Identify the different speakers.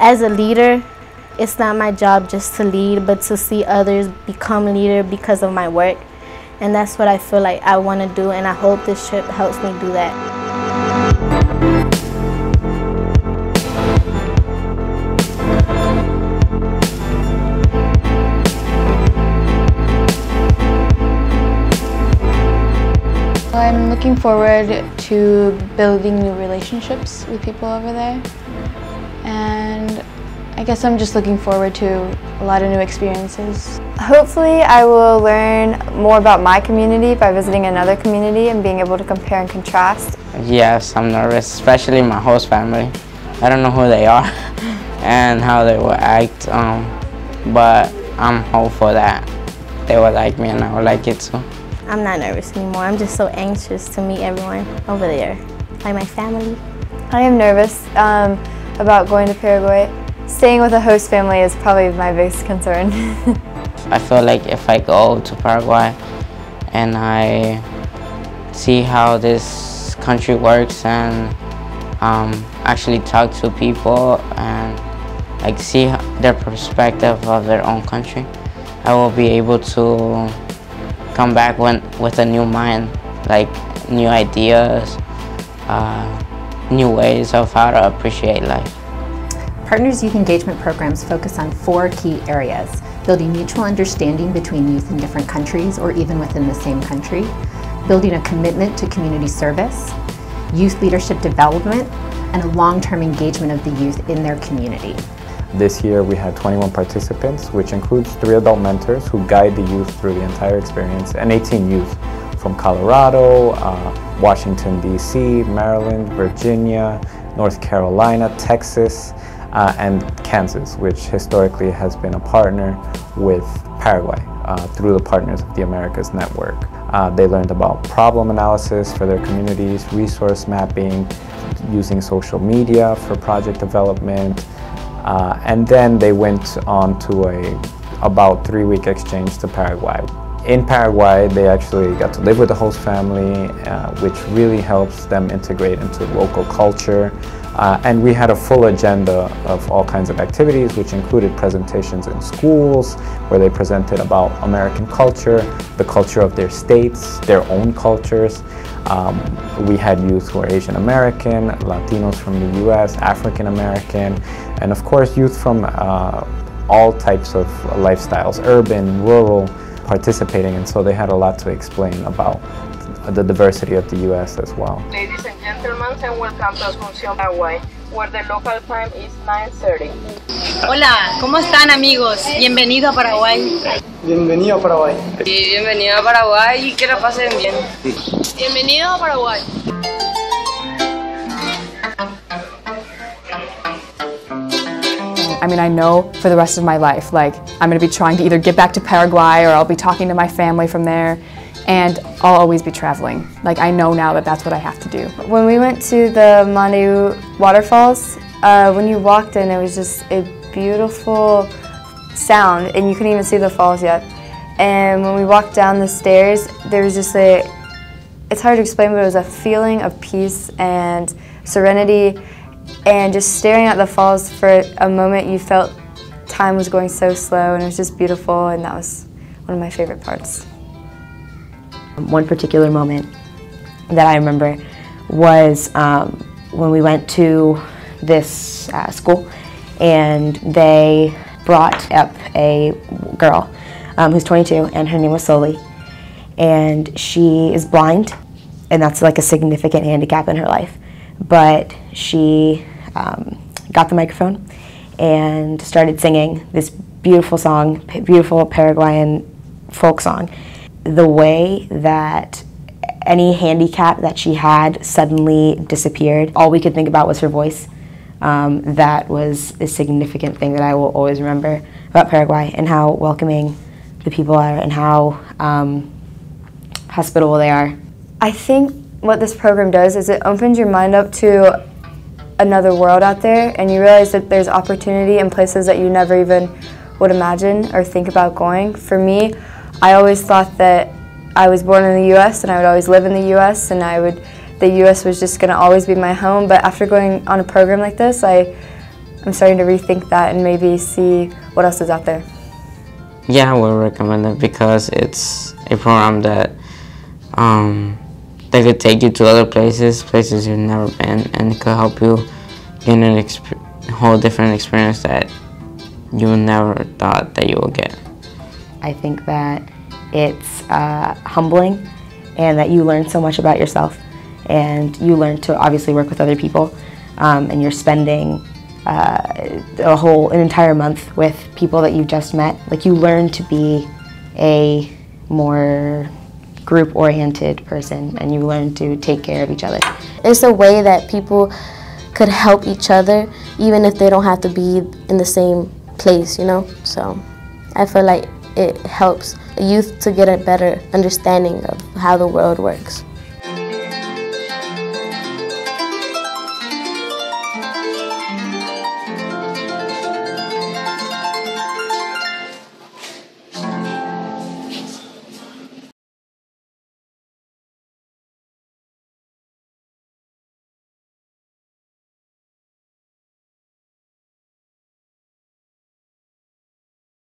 Speaker 1: As a leader, it's not my job just to lead, but to see others become leader because of my work. And that's what I feel like I want to do, and I hope this trip helps me do that.
Speaker 2: I'm looking forward to building new relationships with people over there, and I guess I'm just looking forward to a lot of new experiences.
Speaker 3: Hopefully I will learn more about my community by visiting another community and being able to compare and contrast.
Speaker 4: Yes, I'm nervous, especially my host family. I don't know who they are and how they will act, but I'm hopeful that they will like me and I will like it too.
Speaker 1: I'm not nervous anymore. I'm just so anxious to meet everyone over there, like my family.
Speaker 3: I am nervous about going to Paraguay. Staying with a host family is probably my biggest concern.
Speaker 4: I feel like if I go to Paraguay and I see how this country works and actually talk to people and like see their perspective of their own country, I will be able to come back with a new mind, like new ideas, new ways of how to appreciate life.
Speaker 5: Partners Youth Engagement programs focus on 4 key areas: building mutual understanding between youth in different countries or even within the same country, building a commitment to community service, youth leadership development, and a long-term engagement of the youth in their community.
Speaker 6: This year we had 21 participants, which includes 3 adult mentors who guide the youth through the entire experience, and 18 youth from Colorado, Washington, D.C., Maryland, Virginia, North Carolina, Texas, and Kansas, which historically has been a partner with Paraguay through the Partners of the Americas Network. They learned about problem analysis for their communities, resource mapping, using social media for project development, and then they went on to about 3-week exchange to Paraguay. In Paraguay, they actually got to live with the host family, which really helps them integrate into local culture. And we had a full agenda of all kinds of activities, which included presentations in schools, where they presented about American culture, the culture of their states, their own cultures. We had youth who are Asian American, Latinos from the US, African American, and of course youth from all types of lifestyles, urban, rural, participating, and so they had a lot to explain about the diversity of the US as well.
Speaker 7: Ladies and gentlemen, and welcome to Asunción, Paraguay, where the local time is 9:30.
Speaker 8: Hola, ¿cómo están amigos? Bienvenido a Paraguay.
Speaker 9: Bienvenido a Paraguay.
Speaker 8: Y bienvenido a Paraguay y que la pasen bien. Bienvenido a Paraguay.
Speaker 10: I mean, I know for the rest of my life, like, I'm going to be trying to either get back to Paraguay or I'll be talking to my family from there, and I'll always be traveling. Like, I know now that that's what I have to do.
Speaker 3: When we went to the Maneu waterfalls, when you walked in, it was just a beautiful sound, and you couldn't even see the falls yet. And when we walked down the stairs, there was just it's hard to explain, but it was a feeling of peace and serenity. And just staring at the falls for a moment, you felt time was going so slow, and it was just beautiful, and that was one of my favorite parts.
Speaker 11: One particular moment that I remember was when we went to this school, and they brought up a girl who's 22, and her name was Soli, and she is blind, and that's like a significant handicap in her life. But she got the microphone and started singing this beautiful song, beautiful Paraguayan folk song. The way that any handicap that she had suddenly disappeared, all we could think about was her voice. That was a significant thing that I will always remember about Paraguay, and how welcoming the people are, and how hospitable they are.
Speaker 3: I think what this program does is it opens your mind up to another world out there, and you realize that there's opportunity in places that you never even would imagine or think about going. For me, I always thought that I was born in the U.S. and I would always live in the U.S. and the U.S. was just going to always be my home. But after going on a program like this, I'm I'm starting to rethink that and maybe see what else is out there.
Speaker 4: Yeah, I would recommend it because it's a program that that could take you to other places you've never been, and it could help you gain a whole different experience that you never thought that you would get.
Speaker 11: I think that it's humbling, and that you learn so much about yourself, and you learn to obviously work with other people, and you're spending an entire month with people that you've just met. Like, you learn to be a more group-oriented person, and you learn to take care of each other.
Speaker 1: It's a way that people could help each other, even if they don't have to be in the same place, you know? So I feel like it helps youth to get a better understanding of how the world works.